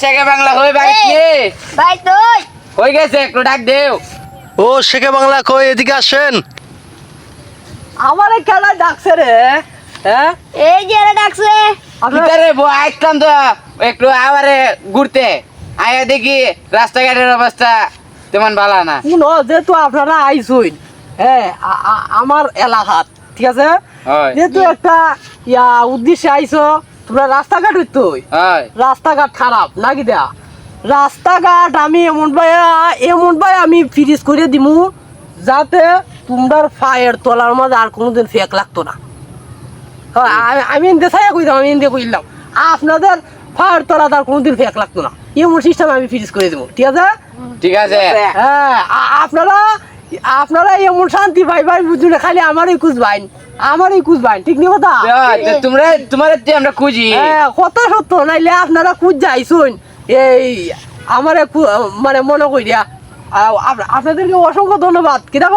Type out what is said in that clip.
শেখে বাংলা হই বাড়ি ভাই তুই হই গেছে একটু ডাক দেও। ও শেখে বাংলা কই এদিকে আসেন। আমারে খেলা ডাকছে রে। হ্যাঁ এই যে এরা ডাকছে ভিতরে আইতাম তো একটু আবারে ঘুরতে আয়া দেখি রাস্তাঘাটের অবস্থা তেমন ভালো না। শুনো যেহেতু আপনারা আইসুন, হ্যাঁ আমার এলাকাত, ঠিক আছে, হয় যেহেতু একটা উদ্দেশ্যে আইসো, তোমরা রাস্তাঘাট হইতো, হয় রাস্তাঘাট খারাপ নাকি দেয়া রাস্তাঘাট আমি এমন ভাই আমি ফ্রিজ করে দিমু যাতে তোমরার ফায়ের তলার মাঝে আর কোনোদিন ফেক লাগতো না। হ্যাঁ, আমি এনতে ছায়া কইতাম, আমি এনতে কইলাম আপনাদের ফায়ের তলা আর কোনোদিন ফেক লাগতো না, এমন সিস্টেম আমি ফ্রিজ করে দেবো, ঠিক আছে। ঠিক আছে। হ্যাঁ, আপনারা এমন শান্তি ভাই বুঝুন, খালি আমারই খুঁজবাইন, ঠিক নি কথা। তোমরা তোমার আমরা খুঁজি। হ্যাঁ, কথা সত্য, নাইলে আপনারা খুঁজ যাইছুন এই আমারে মানে মনে করিয়া আপনাদেরকে অসংখ্য ধন্যবাদ। কিরকম